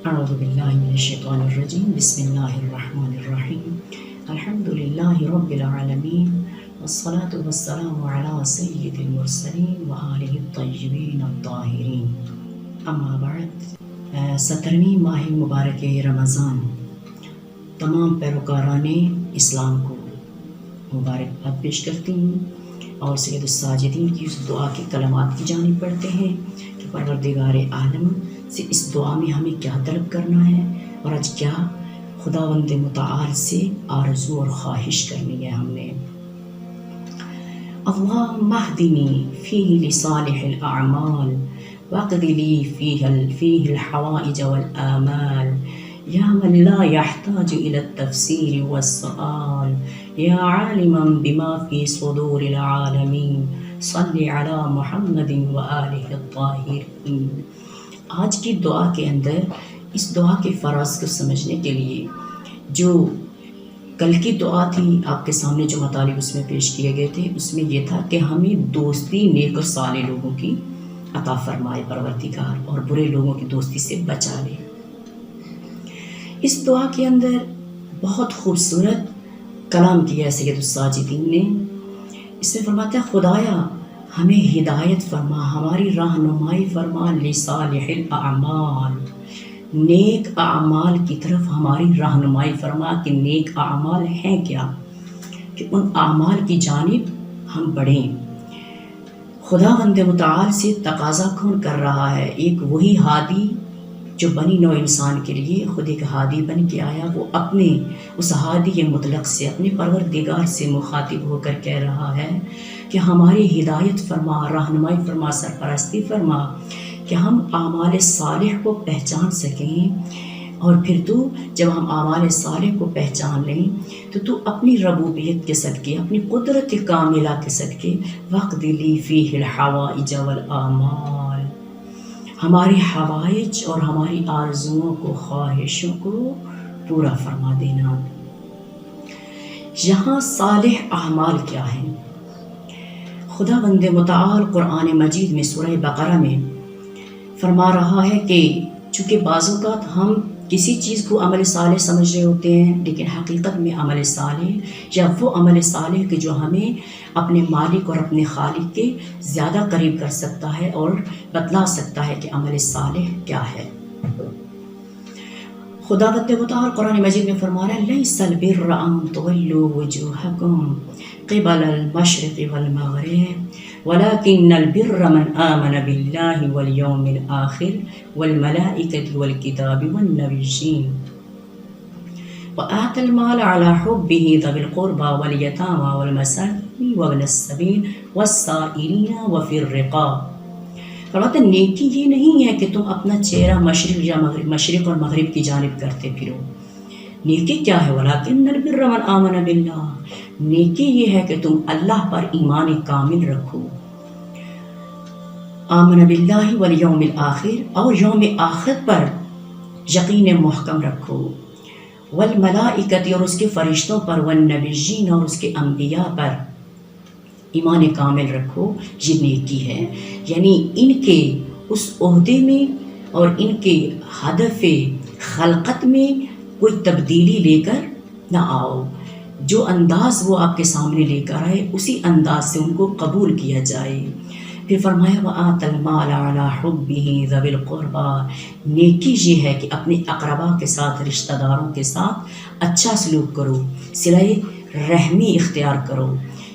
اعوذ باللہ من الشیطان الرجیم بسم اللہ الرحمن الرحیم الحمد للہ رب العالمین والصلاة والسلام علی سید المرسلین وآلہ الطیبین الطاہرین اما بعد 17ویں ماہ مبارک رمضان تمام پیروکاران اسلام کو مبارکباد پیش کرتی ہوں اور سید الساجدین کی اس دعا کے کلمات کی جانب پڑھتے ہیں کہ پروردگار عالم سے اس دعا میں ہمیں کیا طلب کرنا ہے اور آج کیا خداوند متعال سے آرزو اور خواہش کرنی ہے ہم نے۔ اللہم اہدنی فیہ لصالح الاعمال واقض لی فیہ الحوائج والآمال یا من لا يحتاج الى التفسیر والسؤال یا عالما بما فی صدور العالمین صلی علی محمد وآلہ الطاہرین۔ آج کی دعا کے اندر اس دعا کے فراز کو سمجھنے کے لیے جو کل کی دعا تھی آپ کے سامنے جو مطالب اس میں پیش کیے گئے تھے، اس میں یہ تھا کہ ہمیں دوستی نیک اور صالح لوگوں کی عطا فرمائے پروردگار اور برے لوگوں کی دوستی سے بچا لے۔ اس دعا کے اندر بہت خوبصورت کلام کیا ہے سید الساجدین نے۔ اس میں فرماتا ہے خدایا ہمیں ہدایت فرما، ہماری رہنمائی فرما لصالح الاعمال، نیک اعمال کی طرف ہماری رہنمائی فرما کہ نیک اعمال ہیں کیا، کہ ان اعمال کی جانب ہم بڑھیں۔ خداوند متعال سے تقاضا کون کر رہا ہے؟ ایک وہی ہادی جو بنی نوع انسان کے لیے خود ایک ہادی بن کے آیا، وہ اپنے اس ہادی مطلق سے اپنے پروردگار سے مخاطب ہو کر کہہ رہا ہے کہ ہماری ہدایت فرما، رہنمائی فرما، سرپرستی فرما کہ ہم اعمال صالح کو پہچان سکیں، اور پھر تو جب ہم اعمال صالح کو پہچان لیں تو اپنی ربوبیت کے صدقے، اپنی قدرت کاملہ کے صدقے وقت لی فیہ الحوائج والآمال، ہماری حوائج اور ہماری آرزوؤں کو، خواہشوں کو پورا فرما دینا۔ یہاں صالح اعمال کیا ہیں؟ خداوند متعال قرآن مجید میں سورہ بقرہ میں فرما رہا ہے کہ چونکہ بعض اوقات ہم کسی چیز کو عمل صالح سمجھ رہے ہوتے ہیں، لیکن حقیقت میں عمل صالح یا وہ عمل صالح کہ جو ہمیں اپنے مالک اور اپنے خالق کے زیادہ قریب کر سکتا ہے اور بتلا سکتا ہے کہ عمل صالح کیا ہے۔ خداوند متعال قرآن مجید میں فرما رہا ہے لیس البر ان تولوا وجوہکم قبل المشرق والمغرب ولكن البر من آمن بالله واليوم الآخر والملائكة والكتاب والنبيين وآتى المال على حبه ذوي القربى واليتامى والمساكين وابن السبيل والسائلين وفي الرقاب۔ فرماتا نیکی یہ نہیں ہے کہ تم اپنا چہرہ مشرق یا مغرب، مشرق اور مغرب کی جانب کرتے پھرو۔ نیکی کیا ہے؟ وَلَكِنَّ الْبِرَّ مَنْ آمَنَ بِاللَّهِ، نیکی یہ ہے کہ تم اللہ پر ایمان کامل رکھو، آمن باللہ والیوم الآخر، اور یوم آخر پر یقین محکم رکھو، والملائکۃ، اور اس کے فرشتوں پر، والنبیین، اور اس کے انبیاء پر ایمان کامل رکھو۔ یہ نیکی ہے، یعنی ان کے اس عہدے میں اور ان کے ہدف خلقت میں کوئی تبدیلی لے کر نہ آؤ، جو انداز وہ آپ کے سامنے لے کر آئے اسی انداز سے ان کو قبول کیا جائے۔ پھر فرمایا وَآتَى الْمَالَ عَلَى حُبِّهِ ذَوِي الْقُرْبَى، نیکی یہ ہے کہ اپنے اقربا کے ساتھ، رشتہ داروں کے ساتھ اچھا سلوک کرو، صلہ رحمی اختیار کرو،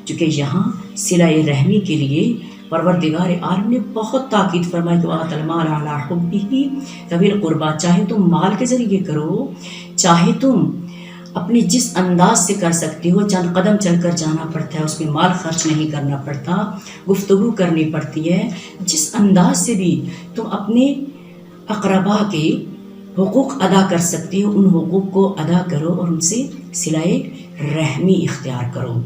چونکہ یہاں صلہ رحمی کے لیے پروردگار عالم نے بہت تاکید فرمائی کہ وَآتَى الْمَالَ عَلَى حُبِّهِ ذَوِي الْقُرْبَى، چاہے تم مال کے ذریعے کرو، چاہے تم اپنے جس انداز سے کر سکتے ہو، چند قدم چل کر جانا پڑتا ہے، اس میں مال خرچ نہیں کرنا پڑتا، گفتگو کرنی پڑتی ہے، جس انداز سے بھی تم اپنے اقربا کے حقوق ادا کر سکتے ہو ان حقوق کو ادا کرو اور ان سے صلہ رحمی اختیار کرو۔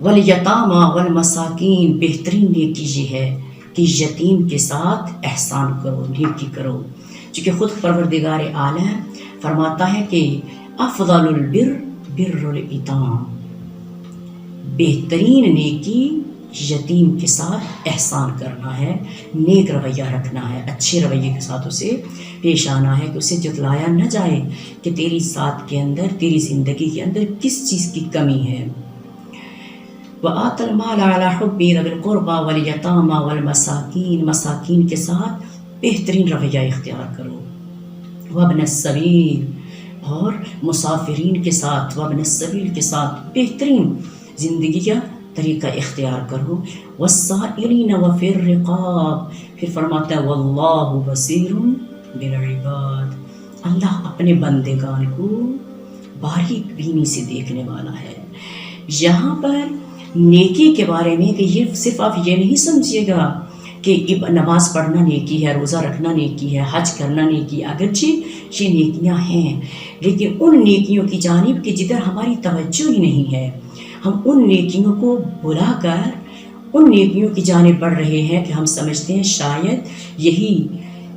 والیتامی والمساکین، بہترین نیکی یہ ہے کہ یتیم کے ساتھ احسان کرو، نیکی کرو، چونکہ خود پروردگار عالم فرماتا ہے کہ افضل البر بر الیتام، بہترین نیکی یتیم کے ساتھ احسان کرنا ہے، نیک رویہ رکھنا ہے، اچھے رویے کے ساتھ اسے پیش آنا ہے کہ اسے جتلایا نہ جائے کہ تیری ذات کے اندر، تیری زندگی کے اندر کس چیز کی کمی ہے۔ وَآتَ الْمَالَ عَلَى حُبِّهِ ذَوِي الْقُرْبَى وَالْيَتَامَى وَالْمَسَاكِينِ، مساکین کے ساتھ بہترین رویہ اختیار کرو۔ وَابْنَ السَّبِيلِ، اور مسافرین کے ساتھ، وابن السبیل کے ساتھ بہترین زندگی کا طریقہ اختیار کرو۔ والسائلین وفی الرقاب، پھر فرماتا ہے واللہ بصیر بالعباد، اللہ اپنے بندگان کو باریک بینی سے دیکھنے والا ہے۔ یہاں پر نیکی کے بارے میں کہ یہ صرف آپ یہ نہیں سمجھیے گا کہ نماز پڑھنا نیکی ہے، روزہ رکھنا نیکی ہے، حج کرنا نیکی ہے، اگرچہ یہ نیکیاں ہیں، لیکن ان نیکیوں کی جانب کہ جدھر ہماری توجہ ہی نہیں ہے، ہم ان نیکیوں کو بلا کر ان نیکیوں کی جانب بڑھ رہے ہیں کہ ہم سمجھتے ہیں شاید یہی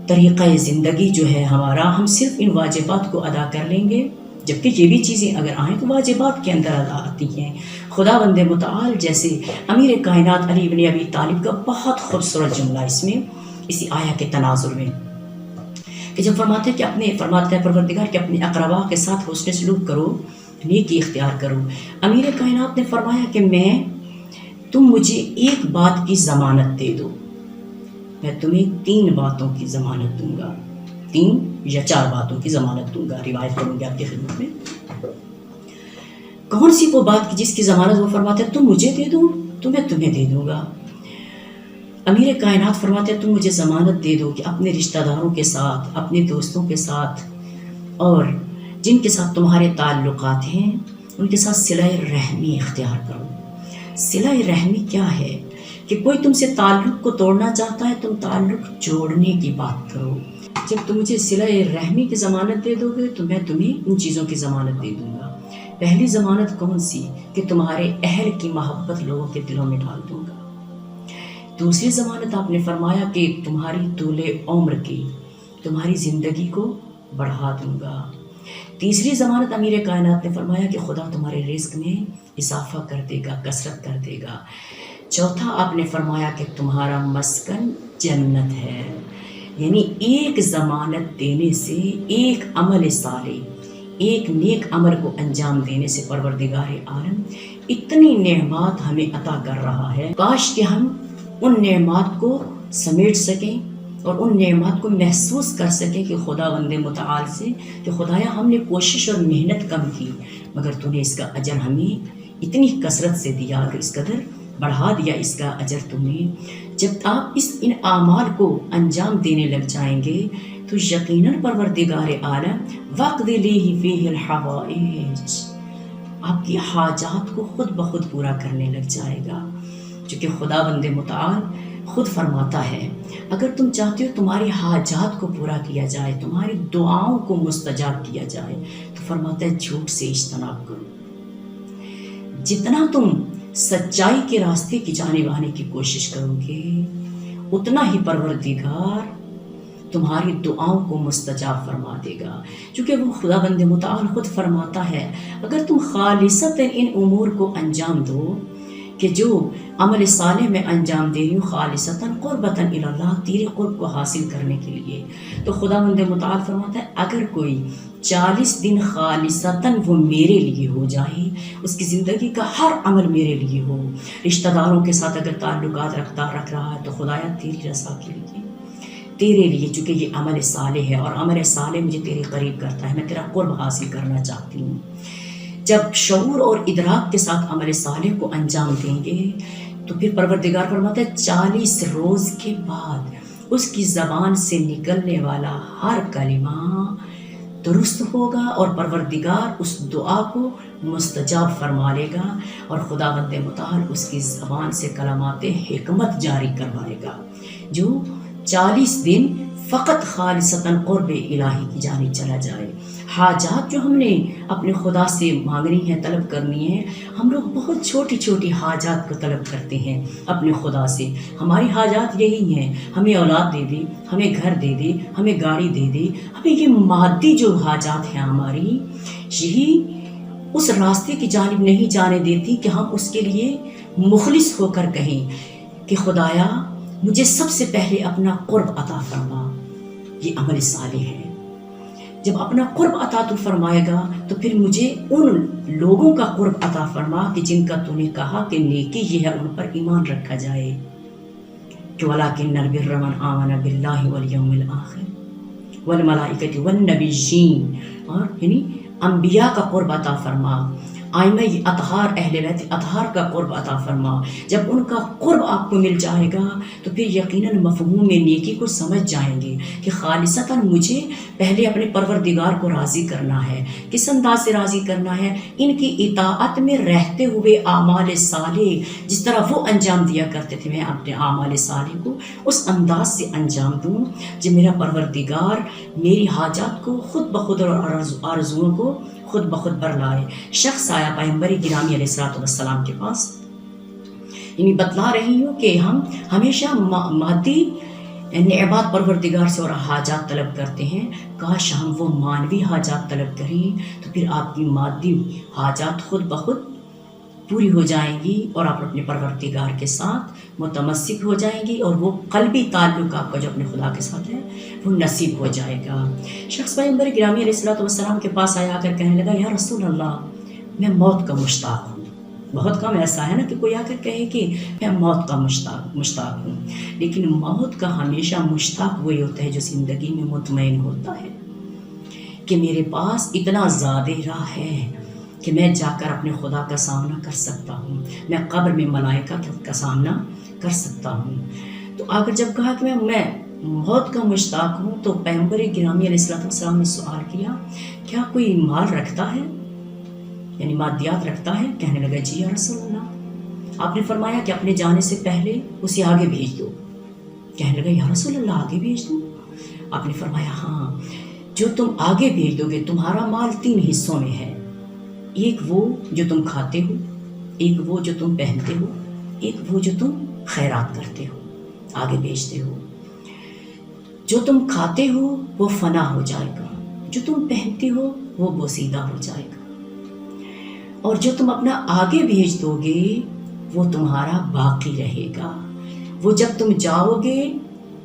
طریقہ زندگی جو ہے ہمارا، ہم صرف ان واجبات کو ادا کر لیں گے، جبکہ یہ بھی چیزیں اگر آئیں تو واجبات کے اندر ادا آتی ہیں۔ خدا بند متعال جیسے امیر کائنات علی بن ابی طالب کا بہت خوبصورت جملہ اس میں اسی آیا کے تناظر میں، کہ جب فرماتے ہیں پروردگار کہ اپنے اقربا کے ساتھ حسن سلوک کرو، نیکی اختیار کرو۔ امیر کائنات نے فرمایا کہ تم مجھے ایک بات کی ضمانت دے دو، میں تمہیں 3 باتوں کی ضمانت دوں گا، 3 یا 4 باتوں کی ضمانت دوں گا، روایت کروں گی آپ کی خدمت میں۔ کون سی وہ بات کی جس کی ضمانت؟ وہ فرماتے ہیں تم مجھے دے دو تو میں تمہیں دے دوں گا۔ امیر کائنات فرماتے ہیں تم مجھے ضمانت دے دو کہ اپنے رشتہ داروں کے ساتھ، اپنے دوستوں کے ساتھ، اور جن کے ساتھ تمہارے تعلقات ہیں ان کے ساتھ صلہ رحمی اختیار کرو۔ صلہ رحمی کیا ہے؟ کہ کوئی تم سے تعلق کو توڑنا چاہتا ہے، تم تعلق جوڑنے کی بات کرو۔ جب تم مجھے صلہ رحمی کی ضمانت دے دو گے تو میں تمہیں ان چیزوں کی ضمانت دے دوں گا۔ پہلی ضمانت کون سی؟ کہ تمہارے اہل کی محبت لوگوں کے دلوں میں ڈال دوں گا۔ دوسری ضمانت آپ نے فرمایا کہ تمہاری طول عمر کی، تمہاری زندگی کو بڑھا دوں گا۔ تیسری ضمانت امیر کائنات نے فرمایا کہ خدا تمہارے رزق میں اضافہ کر دے گا، کثرت کر دے گا۔ چوتھا آپ نے فرمایا کہ تمہارا مسکن جنت ہے۔ یعنی ایک ضمانت دینے سے، ایک عمل صالح، ایک نیک عمل کو انجام دینے سے پروردگار عالم اتنی نعمات ہمیں عطا کر رہا ہے، کاش کہ ہم ان نعمات کو سمیٹ سکیں اور ان نعمات کو محسوس کر سکیں کہ خدا بند متعال سے کہ خدایا ہم نے کوشش اور محنت کم کی مگر تو نے اس کا اجر ہمیں اتنی کثرت سے دیا، کہ اس قدر بڑھا دیا اس کا اجر تم نے۔ جب آپ ان اعمال کو انجام دینے لگ جائیں گے تو یقیناً پروردگار عالم وقت لیہ فیہ الحوائج، آپ کی حاجات کو خود بخود پورا کرنے لگ جائے گا، چونکہ خدا بند متعال خود فرماتا ہے اگر تم چاہتے ہو تمہاری حاجات کو پورا کیا جائے، تمہاری دعاؤں کو مستجاب کیا جائے، تو فرماتا ہے جھوٹ سے اجتناب کرو۔ جتنا تم سچائی کے راستے کی جانب آنے کی کوشش کرو گے اتنا ہی پروردگار تمہاری دعاؤں کو مستجاب فرما دے گا، چونکہ وہ خدا بند متعال خود فرماتا ہے اگر تم خالصتاً ان امور کو انجام دو کہ جو عمل صالح میں انجام دے رہی ہوں خالصتاً قربتاً الی اللہ، تیرے قرب کو حاصل کرنے کے لیے، تو خدا بند متعال فرماتا ہے اگر کوئی 40 دن خالصتاً وہ میرے لیے ہو جائے، اس کی زندگی کا ہر عمل میرے لیے ہو، رشتہ داروں کے ساتھ اگر تعلقات رکھ رہا ہے تو خدایا تیری رضا کے لیے، تیرے لیے، چونکہ یہ عمل صالح ہے اور عمل صالح مجھے تیرے قریب کرتا ہے، میں تیرا قرب حاصل کرنا چاہتی ہوں۔ جب شعور اور ادراک کے ساتھ عمل صالح کو انجام دیں گے تو پھر پروردگار فرماتا ہے 40 روز کے بعد اس کی زبان سے نکلنے والا ہر کلمہ درست ہوگا اور پروردگار اس دعا کو مستجاب فرما لے گا اور خدا بند متعال اس کی زبان سے کلمات حکمت جاری کروائے گا، جو 40 دن فقط خالصتاً قرب الہی کی جانب چلا جائے۔ حاجات جو ہم نے اپنے خدا سے مانگنی ہے، طلب کرنی ہے، ہم لوگ بہت چھوٹی چھوٹی حاجات کو طلب کرتے ہیں اپنے خدا سے۔ ہماری حاجات یہی ہیں، ہمیں اولاد دے دے، ہمیں گھر دے دے، ہمیں گاڑی دے دے، ہمیں یہ مادی جو حاجات ہیں ہماری، یہی اس راستے کی جانب نہیں جانے دیتی کہ ہم اس کے لیے مخلص ہو کر کہیں کہ خدایا مجھے سب سے پہلے اپنا قرب عطا فرما۔ یہ عمل صالح ہے۔ جب اپنا قرب عطا تو فرمائے گا تو پھر مجھے ان لوگوں کا قرب عطا فرما کہ جن کا تو نے کہا کہ نیکی یہ ہے ان پر ایمان رکھا جائے کہ وَلَٰكِنَّ الْبِرَّ مَنْ آمَنَ بِاللَّهِ وَالْيَوْمِ الْآخِرِ وَالْمَلَائِكَةِ وَالنَّبِيِّينَ، اور یعنی انبیاء کا قرب عطا فرما، آئمہ اطہار اہل بیت اطہار کا قرب عطا فرما۔ جب ان کا قرب آپ کو مل جائے گا تو پھر یقیناً مفہوم نیکی کو سمجھ جائیں گے کہ خالصتاً مجھے پہلے اپنے پروردگار کو راضی کرنا ہے۔ کس انداز سے راضی کرنا ہے؟ ان کی اطاعت میں رہتے ہوئے اعمال صالح جس طرح وہ انجام دیا کرتے تھے میں اپنے اعمال صالح کو اس انداز سے انجام دوں جب میرا پروردگار میری حاجات کو خود بخود اور آرزوؤں کو خود بخود بر لائے۔ شخص آیا پیغمبر گرامی علیہ السلام کے پاس، یعنی بتلا رہی ہوں کہ ہم ہمیشہ مادی نعمات پروردگار سے اور حاجات طلب کرتے ہیں، کاش ہم وہ مانوی حاجات طلب کریں تو پھر آپ کی مادی حاجات خود بخود پوری ہو جائیں گی اور آپ اپنے پروردگار کے ساتھ متمسک ہو جائیں گی، اور وہ قلبی تعلق آپ کا جو اپنے خدا کے ساتھ ہے وہ نصیب ہو جائے گا۔ شخص پیغمبر گرامی علیہ السلام کے پاس آیا کر کہنے لگا، یا رسول اللہ میں موت کا مشتاق ہوں۔ بہت کم ایسا ہے نا کہ کوئی آ کر کہے کہ میں موت کا مشتاق ہوں، لیکن موت کا ہمیشہ مشتاق وہی ہوتا ہے جو زندگی میں مطمئن ہوتا ہے کہ میرے پاس اتنا زیادہ راہ ہے کہ میں جا کر اپنے خدا کا سامنا کر سکتا ہوں، میں قبر میں ملائکہ کا سامنا کر سکتا ہوں۔ تو آگر جب کہا کہ میں موت کا مشتاق ہوں تو پیغمبر گرامی علیہ السلام نے سوال کیا، کیا کوئی مال رکھتا ہے، یعنی مادیات رکھتا ہے؟ کہنے لگا جی یا رسول اللہ۔ آپ نے فرمایا کہ اپنے جانے سے پہلے اسے آگے بھیج دو۔ کہنے لگا یا رسول اللہ آگے بھیج دوں؟ آپ نے فرمایا ہاں، جو تم آگے بھیج دو گے تمہارا مال 3 حصوں میں ہے، ایک وہ جو تم کھاتے ہو، ایک وہ جو تم پہنتے ہو، ایک وہ جو تم خیرات کرتے ہو، آگے بیچتے ہو۔ جو تم کھاتے ہو وہ فنا ہو جائے گا، جو تم پہنتے ہو وہ بوسیدہ ہو جائے گا، اور جو تم اپنا آگے بھیج دو گے وہ تمہارا باقی رہے گا۔ وہ جب تم جاؤ گے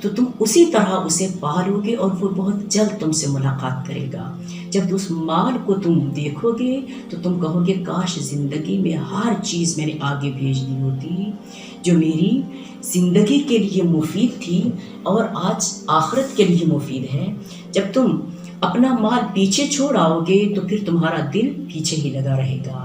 تو تم اسی طرح اسے پالو گے اور وہ بہت جلد تم سے ملاقات کرے گا۔ جب اس مال کو تم دیکھو گے تو تم کہو گے کاش زندگی میں ہر چیز میں نے آگے بھیج دی ہوتی جو میری زندگی کے لیے مفید تھی اور آج آخرت کے لیے مفید ہے۔ جب تم اپنا مال پیچھے چھوڑ آؤ گے تو پھر تمہارا دل پیچھے ہی لگا رہے گا،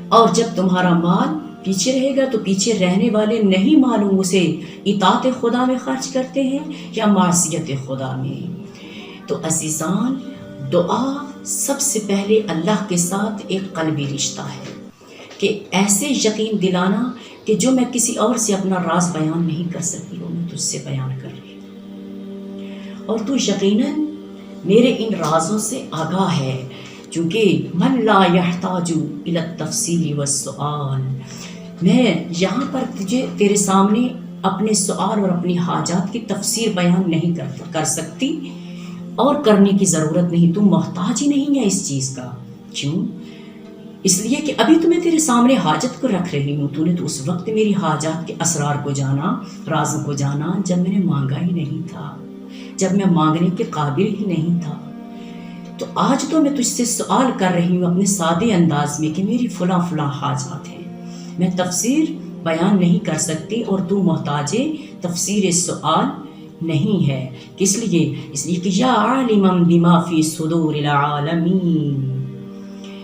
اور جب تمہارا مال پیچھے رہے گا تو پیچھے رہنے والے نہیں معلوم اسے اطاعت خدا میں خرچ کرتے ہیں یا معصیت خدا میں۔ تو عزیزان، دعا سب سے پہلے اللہ کے ساتھ ایک قلبی رشتہ ہے کہ ایسے یقین دلانا کہ جو میں کسی اور سے اپنا راز بیان نہیں کر سکتی وہ میں تجھ سے بیان کر رہی ہوں، اور تو یقیناً میرے ان رازوں سے آگاہ ہے، چونکہ من لا یحتاج الی التفصیل والسؤال۔ میں یہاں پر تیرے سامنے اپنے سوال اور اپنی حاجات کی تفسیر بیان نہیں کر سکتی اور کرنے کی ضرورت نہیں، تم محتاج ہی نہیں ہے اس چیز کا۔ کیوں؟ اس لیے کہ ابھی تو میں تیرے سامنے حاجت کو رکھ رہی ہوں، تو نے تو اس وقت میری حاجات کے اسرار کو جانا، رازوں کو جانا جب میں نے مانگا ہی نہیں تھا، جب میں مانگنے کے قابل ہی نہیں تھا۔ تو آج تو میں تجھ سے سوال کر رہی ہوں اپنے سادے انداز میں کہ میری فلاں فلاں حاجات ہیں، میں تفسیر بیان نہیں کر سکتی اور تو محتاج تفسیر سوال نہیں ہے۔ کس لیے؟ اس لیے کہ یا عالما بما فی صدور العالمین،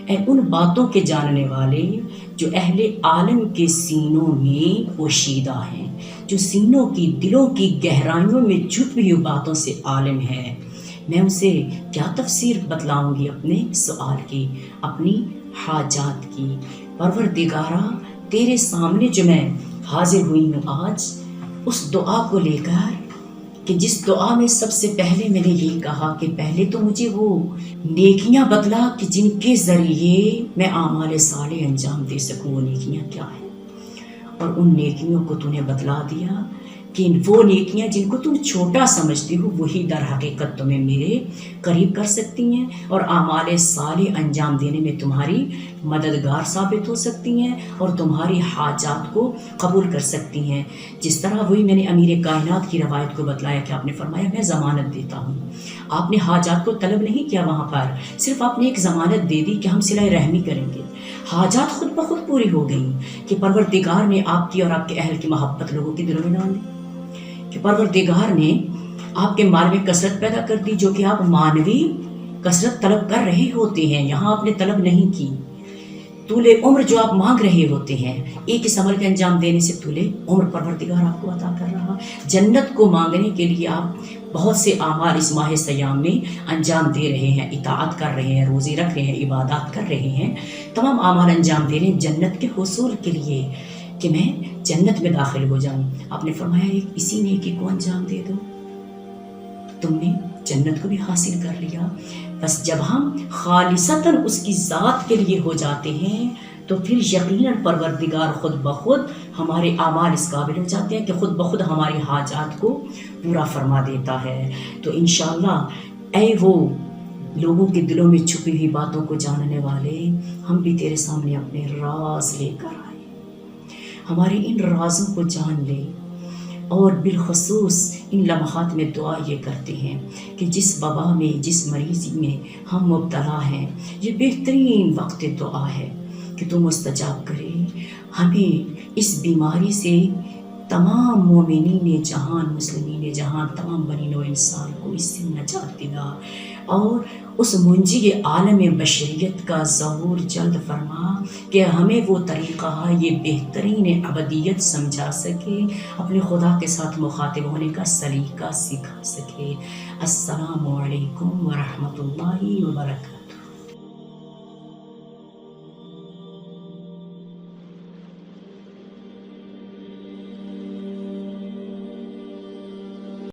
اے ان باتوں کے جاننے والے جو اہل عالم کے سینوں میں پوشیدہ ہیں، جو سینوں کی دلوں کی گہرائیوں میں چھپی ہوئی باتوں سے عالم ہے۔ میں اسے کیا تفسیر بتلاؤں گی اپنے سوال کی، اپنی حاجات کی؟ پروردگارا تیرے سامنے جو میں حاضر ہوئی ہوں آج، اس دعا کو لے کر کہ جس دعا میں سب سے پہلے میں نے یہ کہا کہ پہلے تو مجھے وہ نیکیاں بتلا کہ جن کے ذریعے میں اعمال صالح انجام دے سکوں، وہ نیکیاں کیا ہیں، اور ان نیکیوں کو تو نے بتلا دیا کہ وہ نیکیاں جن کو تم چھوٹا سمجھتی ہو وہی در حقیقت تمہیں میرے قریب کر سکتی ہیں اور اعمال صالح انجام دینے میں تمہاری مددگار ثابت ہو سکتی ہیں اور تمہاری حاجات کو قبول کر سکتی ہیں. جس طرح وہی میں نے امیر کائنات کی روایت کو بتلایا کہ آپ نے فرمایا میں ضمانت دیتا ہوں. آپ نے حاجات کو طلب نہیں کیا وہاں پر، صرف آپ نے ایک ضمانت دے دی کہ ہم صلہ رحمی کریں گے. حاجات خود بخود پوری ہو گئیں کہ پروردگار نے آپ کی اور آپ کے اہل کی محبت لوگوں کے دلوں میں ڈال دی، کہ پروردگار نے آپ کے مال میں کثرت پیدا کر دی جو کہ آپ مانوی کثرت طلب کر رہے ہوتے ہیں، یہاں آپ نے طلب نہیں کی. طول عمر جو آپ مانگ رہے ہوتے ہیں، ایک اس عمل کے انجام دینے سے طول عمر پروردگار آپ کو عطا کر رہا. جنت کو مانگنے کے لیے آپ بہت سے اعمال اس ماہ سیام میں انجام دے رہے ہیں، اطاعت کر رہے ہیں، روزے رکھ رہے ہیں، عبادات کر رہے ہیں، تمام اعمال انجام دے رہے ہیں جنت کے حصول کے لیے کہ میں جنت میں داخل ہو جاؤں. آپ نے فرمایا ایک اسی نیکی کو انجام دے دو، تم نے جنت کو بھی حاصل کر لیا. بس جب ہم خالصتاً اس کی ذات کے لیے ہو جاتے ہیں تو پھر یقیناً پروردگار خود بخود ہمارے اعمال اس قابل ہو جاتے ہیں کہ خود بخود ہماری حاجات کو پورا فرما دیتا ہے. تو انشاءاللہ اے وہ لوگوں کے دلوں میں چھپی ہوئی باتوں کو جاننے والے، ہم بھی تیرے سامنے اپنے راز لے کر آئے، ہمارے ان رازوں کو جان لے. اور بالخصوص ان لمحات میں دعا یہ کرتے ہیں کہ جس وبا میں، جس مریضی میں ہم مبتلا ہیں، یہ بہترین وقت دعا ہے کہ تو مستجاب کرے، ہمیں اس بیماری سے تمام مومنین جہان، مسلمین جہان، تمام بنی نوع انسان کو اس سے نجات دلا اور اس منجی عالم بشریت کا ظہور جلد فرما کہ ہمیں وہ طریقہ یہ بہترین ابدیت سمجھا سکے، اپنے خدا کے ساتھ مخاطب ہونے کا سلیقہ سکھا سکے. السلام علیکم ورحمۃ اللہ وبرکاتہ.